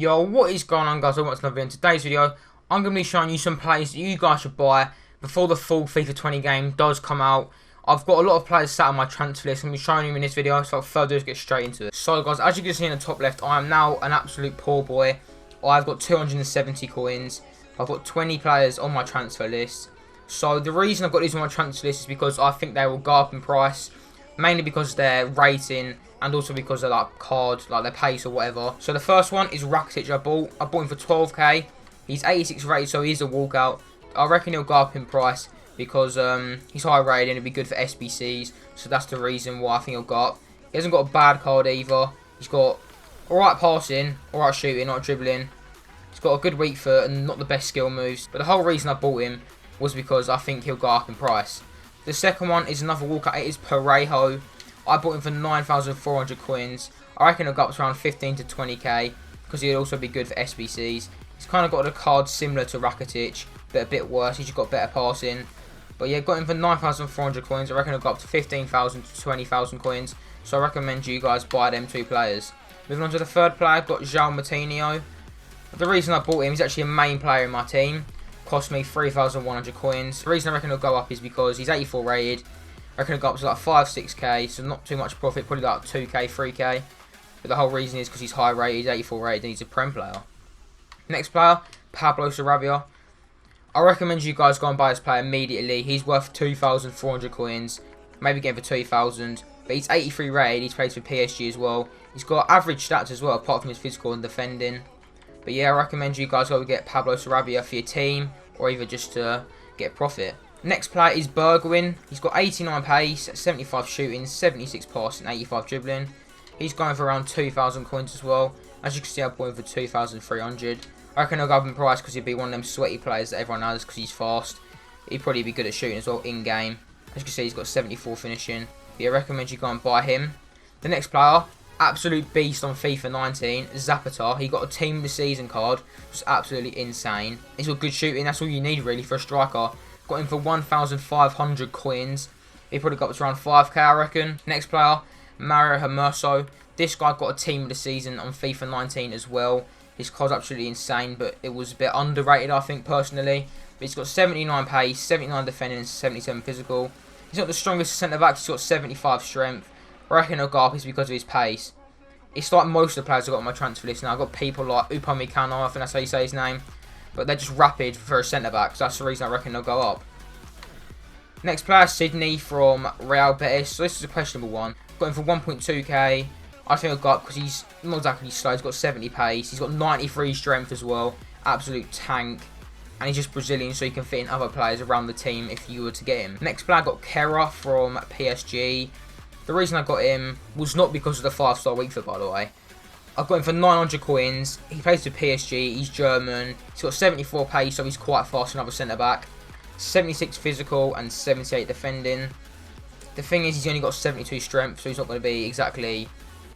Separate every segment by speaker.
Speaker 1: Yo, what is going on, guys? Welcome to another video. In today's video, I'm going to be showing you some players that you guys should buy before the full FIFA 20 game does come out. I've got a lot of players sat on my transfer list. I'm going to be showing you in this video, so without further ado, let's get straight into it. So, guys, as you can see in the top left, I am now an absolute poor boy. I've got 270 coins. I've got 20 players on my transfer list. So, the reason I've got these on my transfer list is because I think they will go up in price, mainly because their rating and also because of like card, like their pace or whatever. So the first one is Rakitic. I bought him for 12k. He's 86 rated, so he's a walkout. I reckon he'll go up in price because he's high rated and it'll be good for SBC'S. So that's the reason why I think he'll go up. He hasn't got a bad card either. He's got alright passing, alright shooting, not dribbling. He's got a good weak foot and not the best skill moves. But the whole reason I bought him was because I think he'll go up in price. The second one is another walkout. It is Parejo. I bought him for 9,400 coins. I reckon it'll go up to around 15 to 20k because he'll also be good for SBCs. He's kind of got a card similar to Rakitic, but a bit worse. He's just got better passing. But yeah, got him for 9,400 coins. I reckon it'll go up to 15,000 to 20,000 coins. So I recommend you guys buy them two players. Moving on to the third player, I've got João Moutinho. The reason I bought him, he's actually a main player in my team. Cost me 3,100 coins. The reason I reckon he'll go up is because he's 84 rated. I reckon it'll go up to like 5-6k, so not too much profit, probably like 2k, 3k. But the whole reason is because he's high rated, he's 84 rated, and he's a Prem player. Next player, Pablo Sarabia. I recommend you guys go and buy this player immediately. He's worth 2,400 coins, maybe get him for 2,000. But he's 83 rated, he's played for PSG as well. He's got average stats as well, apart from his physical and defending. But yeah, I recommend you guys go get Pablo Sarabia for your team, or either just to get profit. Next player is Bergwijn. He's got 89 pace, 75 shooting, 76 passing, 85 dribbling. He's going for around 2,000 coins as well. As you can see, I bought him for 2,300. I reckon he'll go up in price because he'll be one of them sweaty players that everyone has because he's fast. He'd probably be good at shooting as well in game. As you can see, he's got 74 finishing. But yeah, I recommend you go and buy him. The next player, absolute beast on FIFA 19, Zapata. He got a team of the season card, which is absolutely insane. He's got good shooting. That's all you need really for a striker. Got him for 1,500 coins. He probably got up to around 5k, I reckon. Next player, Mario Hermoso. This guy got a team of the season on FIFA 19 as well. His card's absolutely insane, but it was a bit underrated, I think, personally. But he's got 79 pace, 79 defending, and 77 physical. He's not the strongest centre-back. He's got 75 strength. I reckon he'll go up is because of his pace. It's like most of the players I've got on my transfer list now. I've got people like Upamecano, I think that's how you say his name. But they're just rapid for a centre-back, so that's the reason I reckon they'll go up. Next player, Sydney from Real Betis. So this is a questionable one. Got him for 1.2k. I think he'll go up because he's not exactly slow. He's got 70 pace. He's got 93 strength as well. Absolute tank. And he's just Brazilian, so he can fit in other players around the team if you were to get him. Next player, I got Kera from PSG. The reason I got him was not because of the 5-star weak foot, by the way. I've got him for 900 coins. He plays for PSG. He's German. He's got 74 pace, so he's quite fast, another centre-back. 76 physical and 78 defending. The thing is, he's only got 72 strength, so he's not going to be exactly...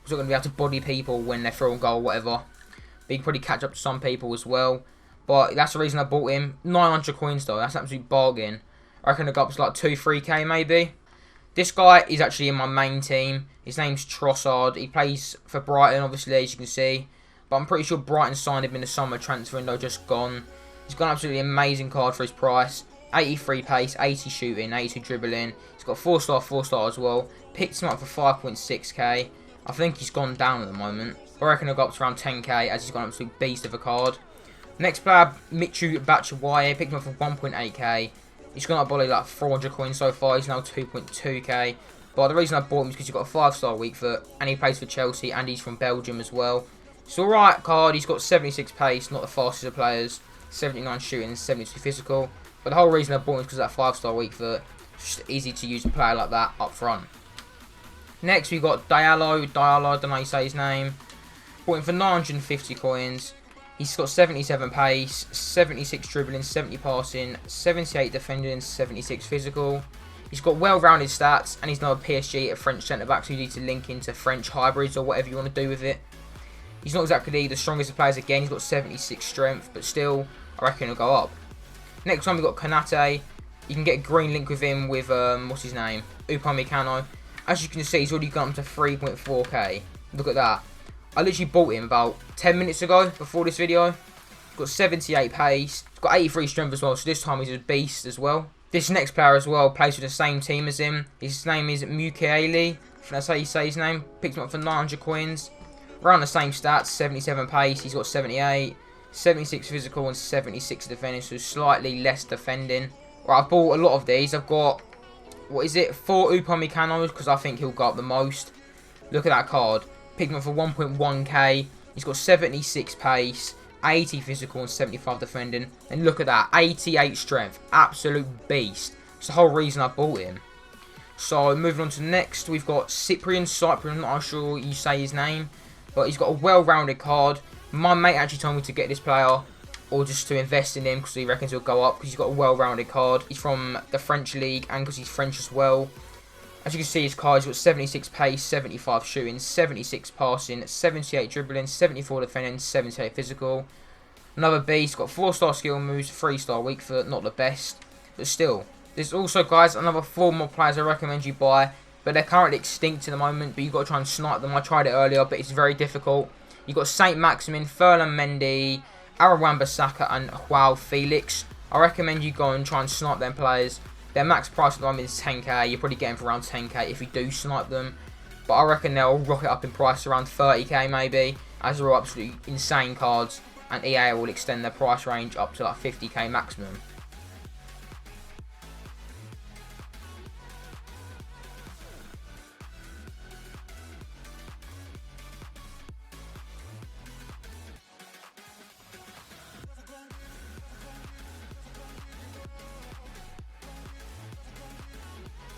Speaker 1: He's not going to be able to body people when they're throwing goal or whatever. But he can probably catch up to some people as well. But that's the reason I bought him. 900 coins, though. That's an absolute bargain. I reckon it'll go up to like 2-3k, maybe. This guy is actually in my main team. His name's Trossard. He plays for Brighton, obviously, as you can see. But I'm pretty sure Brighton signed him in the summer transfer window, just gone. He's got an absolutely amazing card for his price. 83 pace, 80 shooting, 82 dribbling. He's got 4-star as well. Picked him up for 5.6k. I think he's gone down at the moment. I reckon he'll go up to around 10k as he's got an absolute beast of a card. Next player, Michu Batshuayi. Picked him up for 1.8k. He's gone up by like 400 coins so far. He's now 2.2k. But the reason I bought him is because he's got a 5-star weak foot. And he plays for Chelsea. And he's from Belgium as well. It's alright card. He's got 76 pace. Not the fastest of players. 79 shooting. 72 physical. But the whole reason I bought him is because of that 5-star weak foot. It's just easy to use a player like that up front. Next we got Diallo. I don't know how you say his name. Bought him for 950 coins. He's got 77 pace, 76 dribbling, 70 passing, 78 defending, 76 physical. He's got well-rounded stats, and he's now a PSG, a French centre-back, so you need to link into French hybrids or whatever you want to do with it. He's not exactly the strongest of players again. He's got 76 strength, but still, I reckon he'll go up. Next one, we've got Kanate. You can get a green link with him with, what's his name? Upamecano. As you can see, he's already gone up to 3.4k. Look at that. I literally bought him about 10 minutes ago before this video. Got 78 pace, got 83 strength as well, so this time he's a beast as well. This next player as well plays for the same team as him. His name is Mukiele, if that's how you say his name. Picked him up for 900 coins. Around the same stats, 77 pace, he's got 78, 76 physical and 76 defending, so slightly less defending. Right, I've bought a lot of these. I've got, what is it, 4 Upamecano's because I think he'll go up the most. Look at that card. Picked him up for 1.1k. He's got 76 pace, 80 physical and 75 defending. And look at that, 88 strength. Absolute beast. It's the whole reason I bought him. So moving on to next, we've got Cyprian. I'm not sure you say his name, but he's got a well-rounded card. My mate actually told me to get this player, or just to invest in him because he reckons he'll go up because he's got a well-rounded card. He's from the French league and because he's French as well. As you can see, his card, he's got 76 pace, 75 shooting, 76 passing, 78 dribbling, 74 defending, 78 physical. Another beast, got 4-star skill moves, 3-star weak foot, not the best, but still. There's also, guys, another 4 more players I recommend you buy, but they're currently extinct at the moment, but you've got to try and snipe them. I tried it earlier, but it's very difficult. You've got Saint Maximin, Ferland Mendy, Aaron Wan-Bissaka and Joao Felix. I recommend you go and try and snipe them players. Their max price at the moment is 10k. You're probably getting for around 10k if you do snipe them. But I reckon they'll rocket up in price around 30k maybe, as they're all absolutely insane cards. And EA will extend their price range up to like 50k maximum.